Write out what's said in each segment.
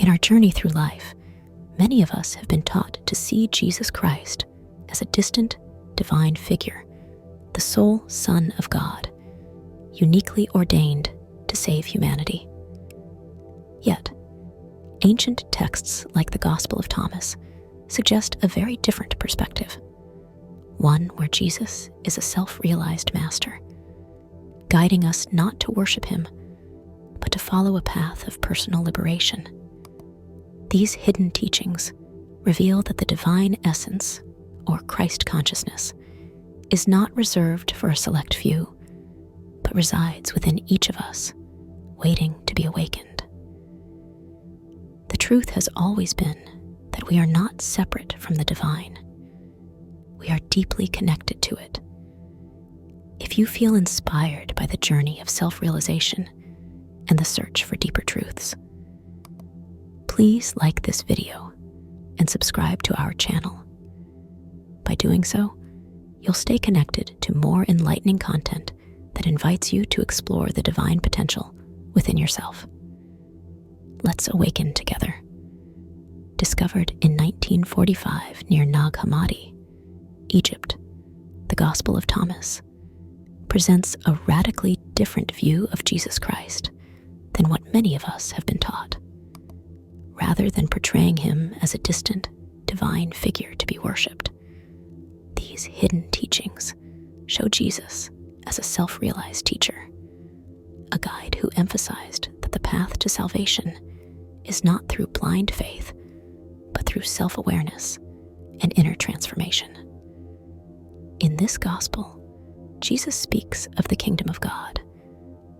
In our journey through life, many of us have been taught to see Jesus Christ as a distant, divine figure, the sole Son of God, uniquely ordained to save humanity. Yet, ancient texts like the Gospel of Thomas suggest a very different perspective, one where Jesus is a self-realized master, guiding us not to worship him, but to follow a path of personal liberation. These hidden teachings reveal that the divine essence, or Christ consciousness, is not reserved for a select few, but resides within each of us, waiting to be awakened. The truth has always been that we are not separate from the divine. We are deeply connected to it. If you feel inspired by the journey of self-realization and the search for deeper truths, please like this video and subscribe to our channel. By doing so, you'll stay connected to more enlightening content that invites you to explore the divine potential within yourself. Let's awaken together. Discovered in 1945 near Nag Hammadi, Egypt, the Gospel of Thomas presents a radically different view of Jesus Christ than what many of us have been taught. Rather than portraying him as a distant, divine figure to be worshipped, these hidden teachings show Jesus as a self-realized teacher, a guide who emphasized that the path to salvation is not through blind faith, but through self-awareness and inner transformation. In this gospel, Jesus speaks of the kingdom of God,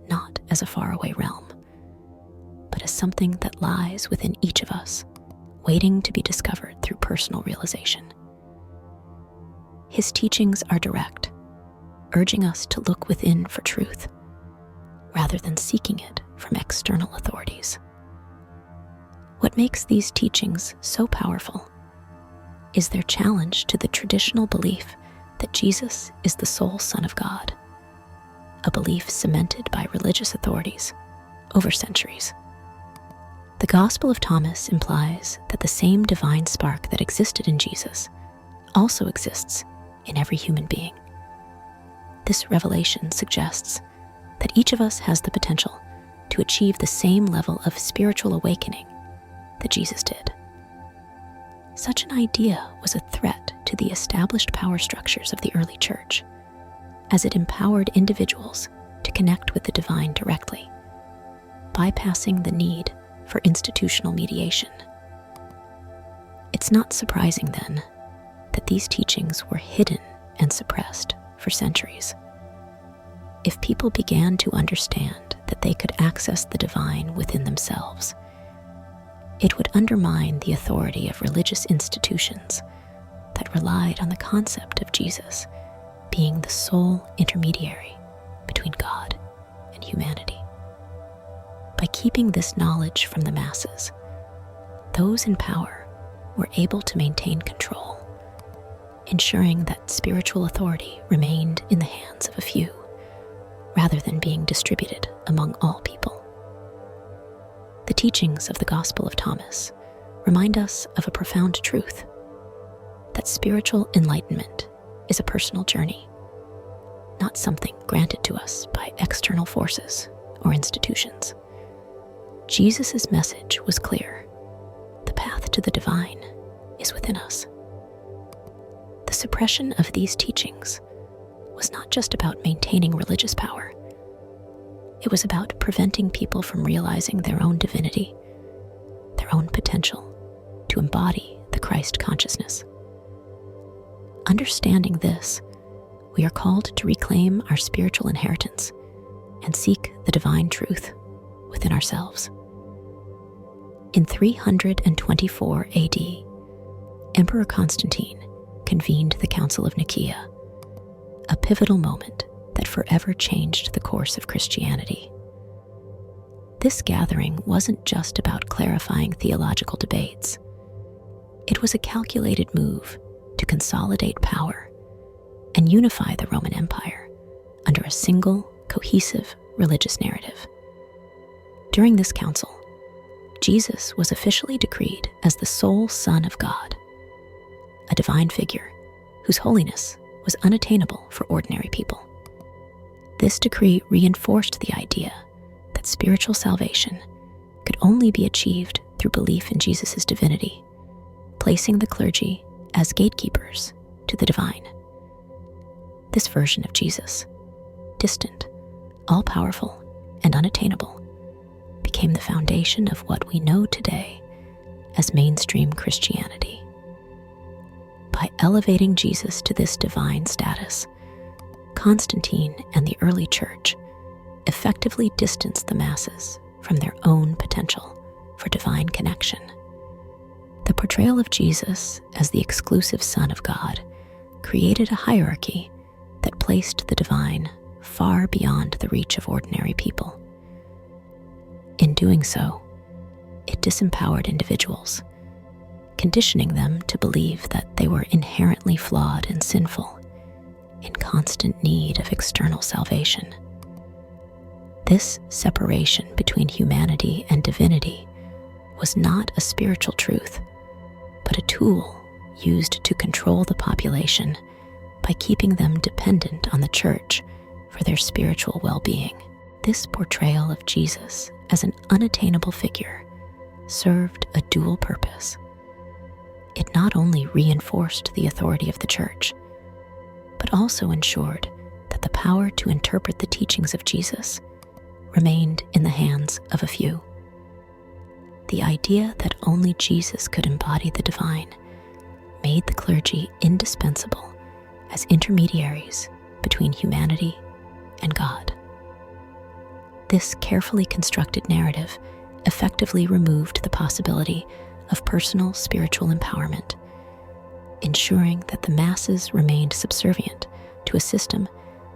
not as a faraway realm, but as something that lies within each of us, waiting to be discovered through personal realization. His teachings are direct, urging us to look within for truth, rather than seeking it from external authorities. What makes these teachings so powerful is their challenge to the traditional belief that Jesus is the sole Son of God, a belief cemented by religious authorities over centuries. The Gospel of Thomas implies that the same divine spark that existed in Jesus also exists in every human being. This revelation suggests that each of us has the potential to achieve the same level of spiritual awakening that Jesus did. Such an idea was a threat to the established power structures of the early church, as it empowered individuals to connect with the divine directly, bypassing the need for institutional mediation. It's not surprising, then, that these teachings were hidden and suppressed for centuries. If people began to understand that they could access the divine within themselves, it would undermine the authority of religious institutions that relied on the concept of Jesus being the sole intermediary between God and humanity. By keeping this knowledge from the masses, those in power were able to maintain control, ensuring that spiritual authority remained in the hands of a few, rather than being distributed among all people. The teachings of the Gospel of Thomas remind us of a profound truth, that spiritual enlightenment is a personal journey, not something granted to us by external forces or institutions. Jesus' message was clear. The path to the divine is within us. The suppression of these teachings was not just about maintaining religious power. It was about preventing people from realizing their own divinity, their own potential to embody the Christ consciousness. Understanding this, we are called to reclaim our spiritual inheritance and seek the divine truth within ourselves. In 324 AD, Emperor Constantine convened the Council of Nicaea, a pivotal moment that forever changed the course of Christianity. This gathering wasn't just about clarifying theological debates. It was a calculated move to consolidate power and unify the Roman Empire under a single, cohesive religious narrative. During this council, Jesus was officially decreed as the sole Son of God, a divine figure whose holiness was unattainable for ordinary people. This decree reinforced the idea that spiritual salvation could only be achieved through belief in Jesus' divinity, placing the clergy as gatekeepers to the divine. This version of Jesus, distant, all-powerful, and unattainable, became the foundation of what we know today as mainstream Christianity. By elevating Jesus to this divine status, Constantine and the early church effectively distanced the masses from their own potential for divine connection. The portrayal of Jesus as the exclusive Son of God created a hierarchy that placed the divine far beyond the reach of ordinary people. In doing so, it disempowered individuals, conditioning them to believe that they were inherently flawed and sinful, in constant need of external salvation. This separation between humanity and divinity was not a spiritual truth, but a tool used to control the population by keeping them dependent on the church for their spiritual well-being. This portrayal of Jesus as an unattainable figure served a dual purpose. It not only reinforced the authority of the church, but also ensured that the power to interpret the teachings of Jesus remained in the hands of a few. The idea that only Jesus could embody the divine made the clergy indispensable as intermediaries between humanity and God. This carefully constructed narrative effectively removed the possibility of personal spiritual empowerment, ensuring that the masses remained subservient to a system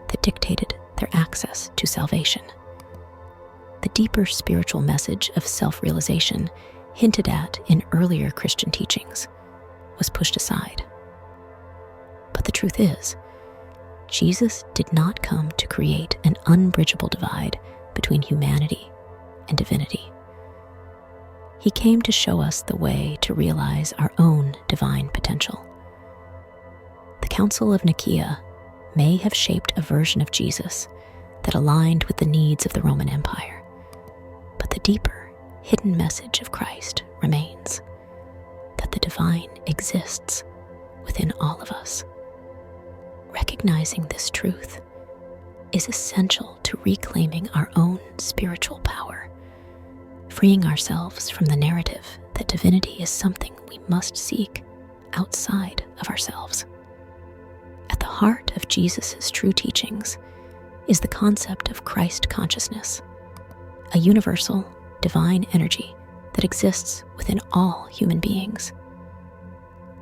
that dictated their access to salvation. The deeper spiritual message of self-realization hinted at in earlier Christian teachings was pushed aside. But the truth is, Jesus did not come to create an unbridgeable divide between humanity and divinity. He came to show us the way to realize our own divine potential. The Council of Nicaea may have shaped a version of Jesus that aligned with the needs of the Roman Empire, but the deeper, hidden message of Christ remains: that the divine exists within all of us. Recognizing this truth is essential to reclaiming our own spiritual power, freeing ourselves from the narrative that divinity is something we must seek outside of ourselves. At the heart of Jesus' true teachings is the concept of Christ consciousness, a universal, divine energy that exists within all human beings.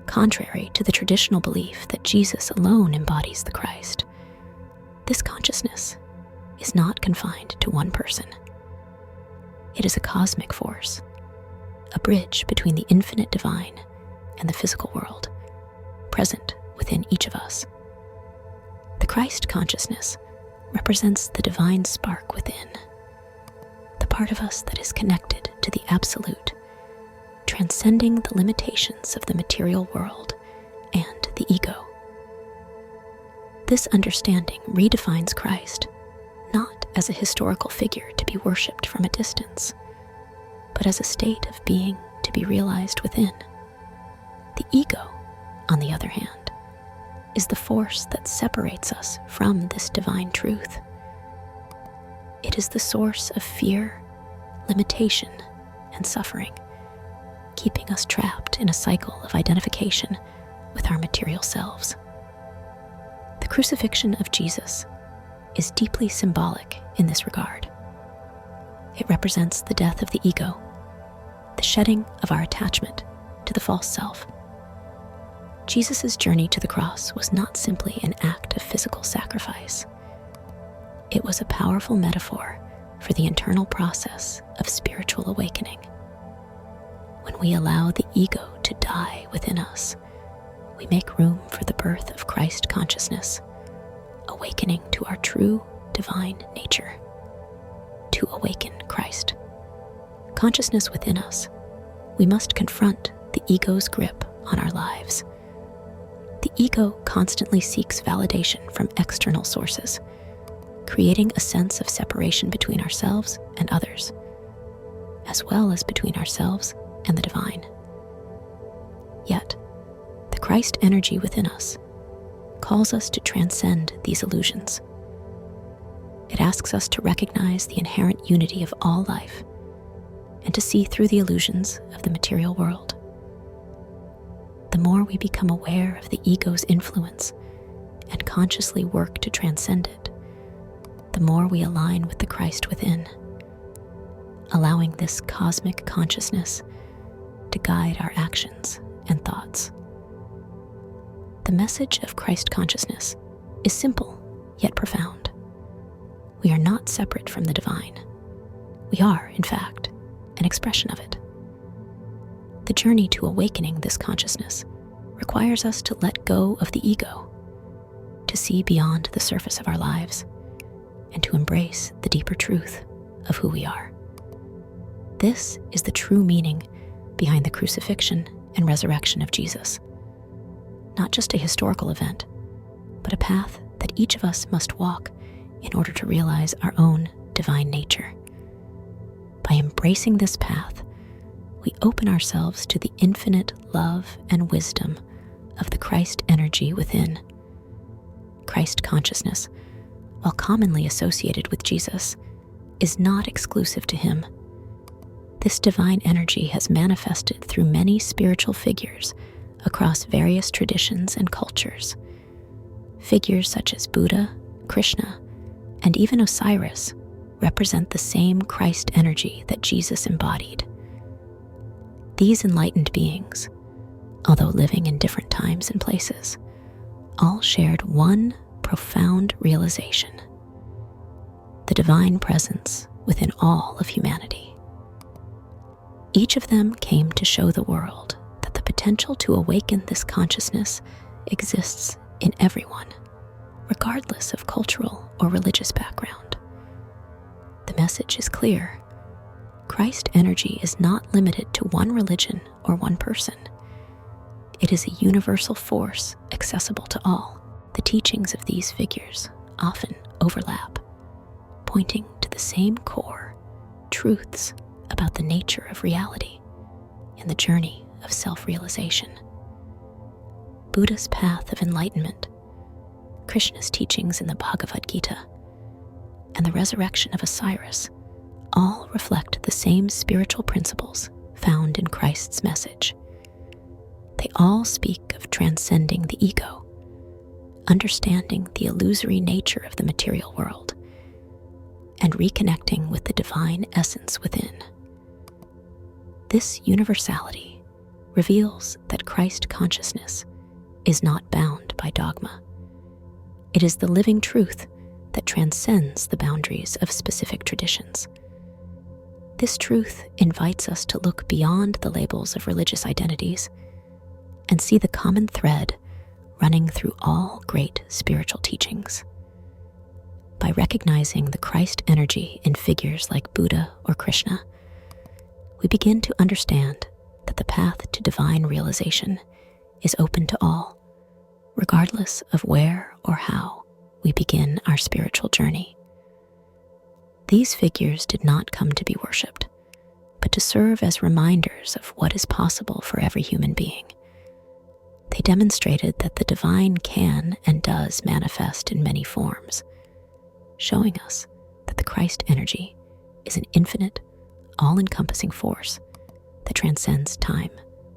Contrary to the traditional belief that Jesus alone embodies the Christ, this consciousness is not confined to one person. It is a cosmic force, a bridge between the infinite divine and the physical world, present within each of us. The Christ consciousness represents the divine spark within, the part of us that is connected to the absolute, transcending the limitations of the material world and the ego. This understanding redefines Christ not as a historical figure to be worshipped from a distance, but as a state of being to be realized within. The ego, on the other hand, is the force that separates us from this divine truth. It is the source of fear, limitation, and suffering, keeping us trapped in a cycle of identification with our material selves. The crucifixion of Jesus is deeply symbolic in this regard. It represents the death of the ego, the shedding of our attachment to the false self. Jesus' journey to the cross was not simply an act of physical sacrifice. It was a powerful metaphor for the internal process of spiritual awakening. When we allow the ego to die within us, we make room for the birth of Christ consciousness, awakening to our true divine nature. To awaken Christ consciousness within us, we must confront the ego's grip on our lives. The ego constantly seeks validation from external sources, creating a sense of separation between ourselves and others, as well as between ourselves and the divine. Yet, the Christ energy within us calls us to transcend these illusions. It asks us to recognize the inherent unity of all life and to see through the illusions of the material world. The more we become aware of the ego's influence and consciously work to transcend it, the more we align with the Christ within, allowing this cosmic consciousness to guide our actions and thoughts. The message of Christ consciousness is simple yet profound. We are not separate from the divine. We are, in fact, an expression of it. The journey to awakening this consciousness requires us to let go of the ego, to see beyond the surface of our lives, and to embrace the deeper truth of who we are. This is the true meaning behind the crucifixion and resurrection of Jesus. Not just a historical event, but a path that each of us must walk in order to realize our own divine nature. By embracing this path, we open ourselves to the infinite love and wisdom of the Christ energy within. Christ consciousness, while commonly associated with Jesus, is not exclusive to him. This divine energy has manifested through many spiritual figures across various traditions and cultures. Figures such as Buddha, Krishna, and even Osiris represent the same Christ energy that Jesus embodied. These enlightened beings, although living in different times and places, all shared one profound realization: the divine presence within all of humanity. Each of them came to show the world that the potential to awaken this consciousness exists in everyone, regardless of cultural or religious background. The message is clear. Christ energy is not limited to one religion or one person. It is a universal force accessible to all. The teachings of these figures often overlap, pointing to the same core truths about the nature of reality and the journey of self-realization. Buddha's path of enlightenment, Krishna's teachings in the Bhagavad Gita, and the resurrection of Osiris all reflect the same spiritual principles found in Christ's message. They all speak of transcending the ego, understanding the illusory nature of the material world, and reconnecting with the divine essence within. This universality reveals that Christ consciousness is not bound by dogma. It is the living truth that transcends the boundaries of specific traditions. This truth invites us to look beyond the labels of religious identities and see the common thread running through all great spiritual teachings. By recognizing the Christ energy in figures like Buddha or Krishna, we begin to understand that the path to divine realization is open to all, regardless of where or how we begin our spiritual journey. These figures did not come to be worshipped, but to serve as reminders of what is possible for every human being. They demonstrated that the divine can and does manifest in many forms, showing us that the Christ energy is an infinite, all-encompassing force that transcends time,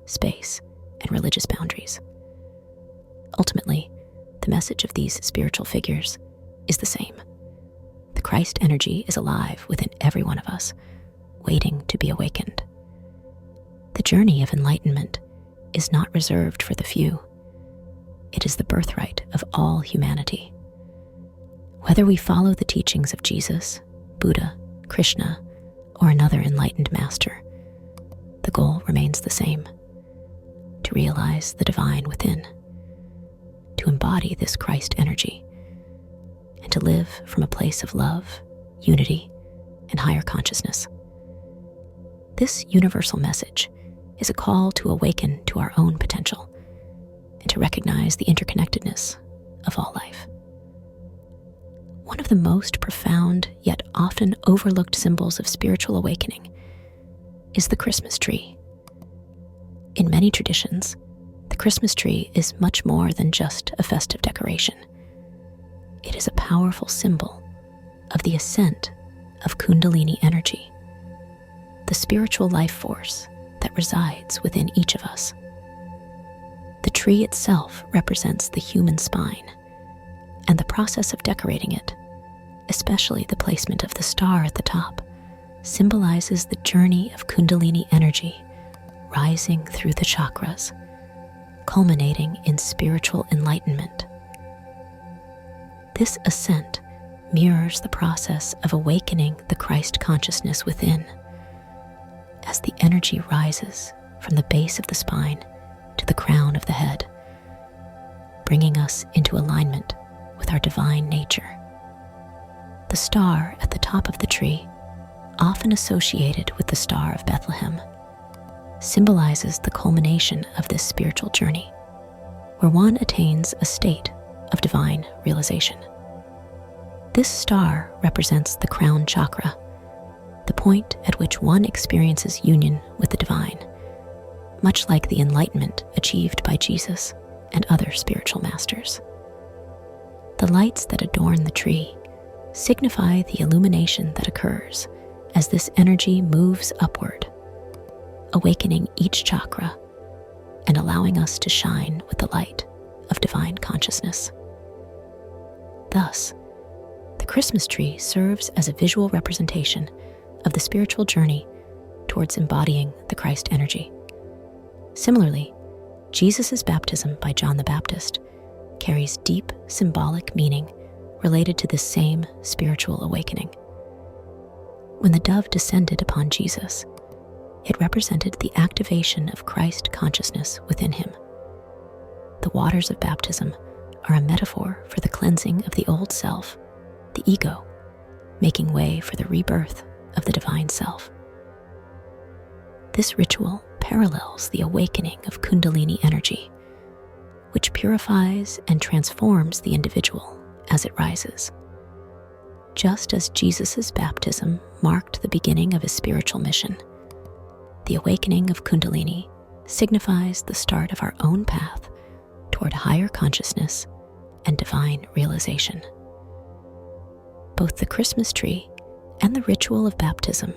space, and religious boundaries. Ultimately, the message of these spiritual figures is the same. The Christ energy is alive within every one of us, waiting to be awakened. The journey of enlightenment is not reserved for the few. It is the birthright of all humanity. Whether we follow the teachings of Jesus, Buddha, Krishna, or another enlightened master, the goal remains the same: to realize the divine within, to embody this Christ energy, and to live from a place of love, unity, and higher consciousness. This universal message is a call to awaken to our own potential and to recognize the interconnectedness of all life. One of the most profound yet often overlooked symbols of spiritual awakening is the Christmas tree. In many traditions, the Christmas tree is much more than just a festive decoration. It is a powerful symbol of the ascent of Kundalini energy, the spiritual life force that resides within each of us. The tree itself represents the human spine, and the process of decorating it, especially the placement of the star at the top, symbolizes the journey of Kundalini energy rising through the chakras, culminating in spiritual enlightenment. This ascent mirrors the process of awakening the Christ consciousness within, as the energy rises from the base of the spine to the crown of the head, bringing us into alignment with our divine nature. The star at the top of the tree, often associated with the Star of Bethlehem, symbolizes the culmination of this spiritual journey, where one attains a state of divine realization. This star represents the crown chakra, the point at which one experiences union with the divine, much like the enlightenment achieved by Jesus and other spiritual masters. The lights that adorn the tree signify the illumination that occurs as this energy moves upward, awakening each chakra and allowing us to shine with the light of divine consciousness. Thus, the Christmas tree serves as a visual representation of the spiritual journey towards embodying the Christ energy. Similarly, Jesus' baptism by John the Baptist carries deep symbolic meaning related to this same spiritual awakening. When the dove descended upon Jesus, it represented the activation of Christ consciousness within him. The waters of baptism are a metaphor for the cleansing of the old self, the ego, making way for the rebirth of the divine self. This ritual parallels the awakening of Kundalini energy, which purifies and transforms the individual as it rises. Just as Jesus' baptism marked the beginning of his spiritual mission, the awakening of Kundalini signifies the start of our own path toward higher consciousness and divine realization. Both the Christmas tree and the ritual of baptism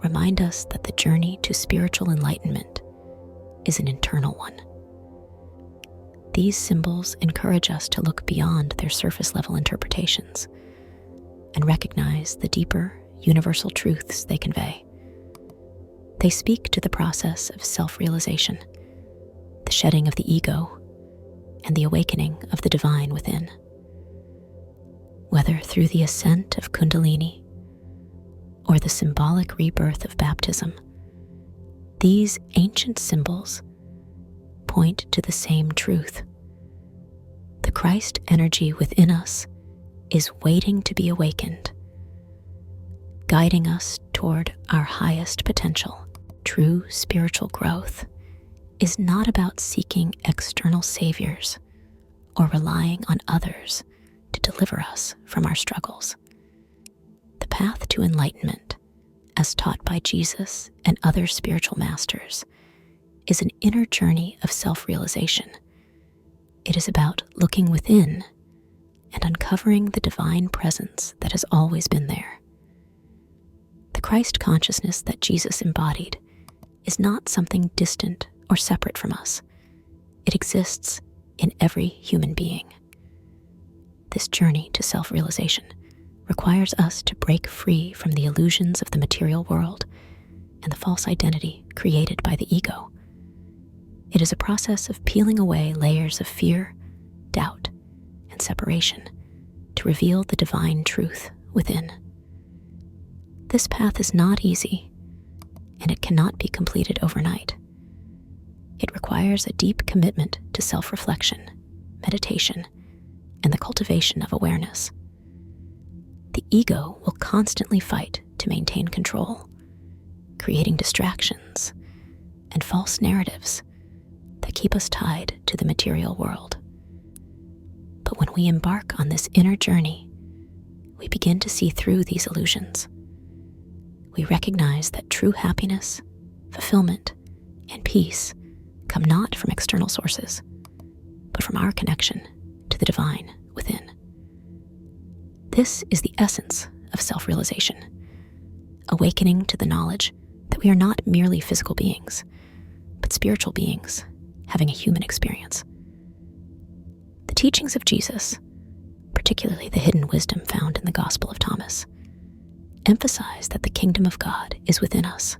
remind us that the journey to spiritual enlightenment is an internal one. These symbols encourage us to look beyond their surface-level interpretations and recognize the deeper, universal truths they convey. They speak to the process of self-realization, the shedding of the ego, and the awakening of the divine within. Whether through the ascent of Kundalini or the symbolic rebirth of baptism, these ancient symbols point to the same truth. The Christ energy within us is waiting to be awakened, guiding us toward our highest potential. True spiritual growth is not about seeking external saviors or relying on others to deliver us from our struggles. The path to enlightenment, as taught by Jesus and other spiritual masters, is an inner journey of self-realization. It is about looking within and uncovering the divine presence that has always been there. The Christ consciousness that Jesus embodied is not something distant or separate from us. It exists in every human being. This journey to self-realization requires us to break free from the illusions of the material world and the false identity created by the ego. It is a process of peeling away layers of fear, doubt, and separation to reveal the divine truth within. This path is not easy, and it cannot be completed overnight. It requires a deep commitment to self-reflection, meditation, and the cultivation of awareness. The ego will constantly fight to maintain control, creating distractions and false narratives that keep us tied to the material world. But when we embark on this inner journey, we begin to see through these illusions. We recognize that true happiness, fulfillment, and peace come not from external sources, but from our connection to the divine within. This is the essence of self-realization, awakening to the knowledge that we are not merely physical beings, but spiritual beings having a human experience. The teachings of Jesus, particularly the hidden wisdom found in the Gospel of Thomas, emphasize that the kingdom of God is within us.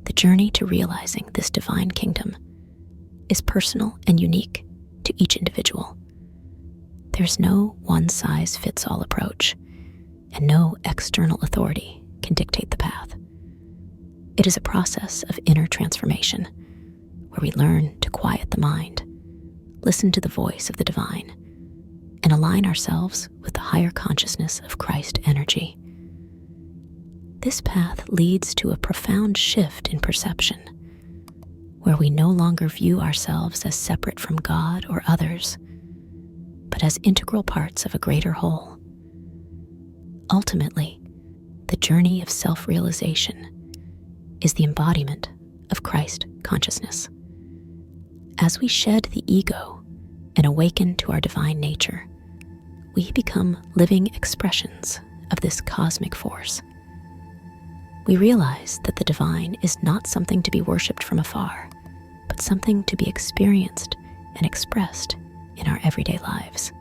The journey to realizing this divine kingdom is personal and unique to each individual. There's no one-size-fits-all approach, and no external authority can dictate the path. It is a process of inner transformation, where we learn to quiet the mind, listen to the voice of the divine, and align ourselves with the higher consciousness of Christ energy. This path leads to a profound shift in perception, where we no longer view ourselves as separate from God or others, but as integral parts of a greater whole. Ultimately, the journey of self-realization is the embodiment of Christ consciousness. As we shed the ego and awaken to our divine nature, we become living expressions of this cosmic force. We realize that the divine is not something to be worshipped from afar, but something to be experienced and expressed in our everyday lives.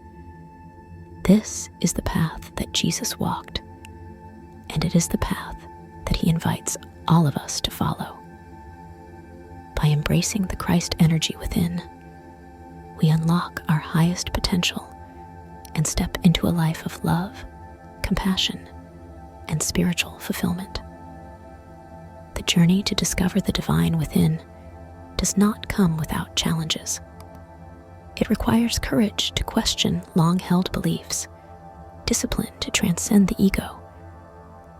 This is the path that Jesus walked, and it is the path that he invites all of us to follow. By embracing the Christ energy within, we unlock our highest potential and step into a life of love, compassion, and spiritual fulfillment. The journey to discover the divine within does not come without challenges. It requires courage to question long-held beliefs, discipline to transcend the ego,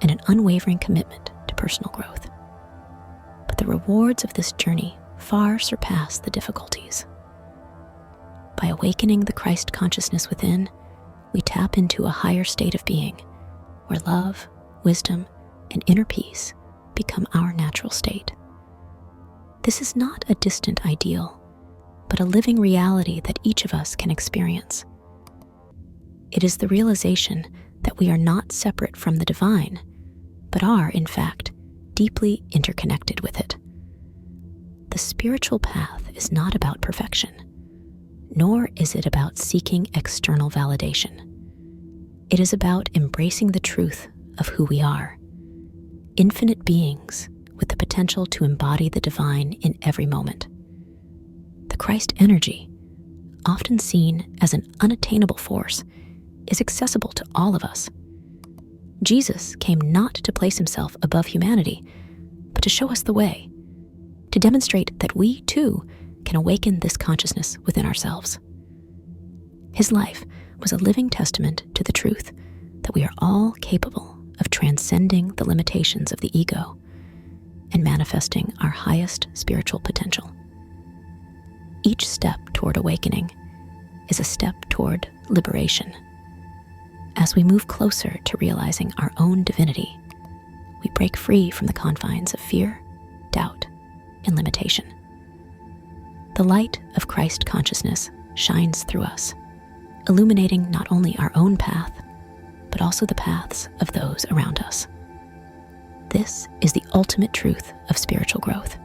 and an unwavering commitment to personal growth. But the rewards of this journey far surpass the difficulties. By awakening the Christ consciousness within, we tap into a higher state of being, where love, wisdom, and inner peace become our natural state. This is not a distant ideal, but a living reality that each of us can experience. It is the realization that we are not separate from the divine, but are, in fact, deeply interconnected with it. The spiritual path is not about perfection, nor is it about seeking external validation. It is about embracing the truth of who we are, infinite beings with the potential to embody the divine in every moment. The Christ energy, often seen as an unattainable force, is accessible to all of us. Jesus came not to place himself above humanity, but to show us the way, to demonstrate that we, too, can awaken this consciousness within ourselves. His life was a living testament to the truth that we are all capable of transcending the limitations of the ego and manifesting our highest spiritual potential. Each step toward awakening is a step toward liberation. As we move closer to realizing our own divinity, we break free from the confines of fear, doubt, and limitation. The light of Christ consciousness shines through us, illuminating not only our own path, but also the paths of those around us. This is the ultimate truth of spiritual growth.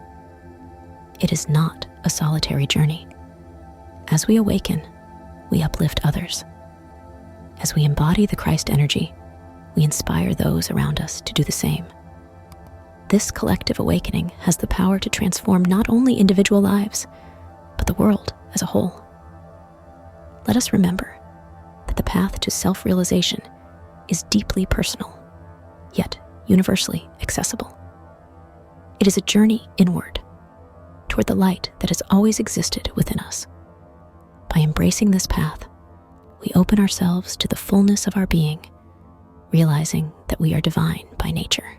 It is not a solitary journey. As we awaken, we uplift others. As we embody the Christ energy, we inspire those around us to do the same. This collective awakening has the power to transform not only individual lives, but the world as a whole. Let us remember that the path to self-realization is deeply personal, yet universally accessible. It is a journey inward, toward the light that has always existed within us. By embracing this path, we open ourselves to the fullness of our being, realizing that we are divine by nature.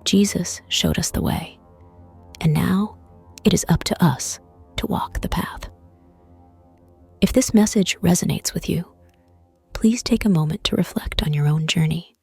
Jesus showed us the way, and now it is up to us to walk the path. If this message resonates with you, please take a moment to reflect on your own journey.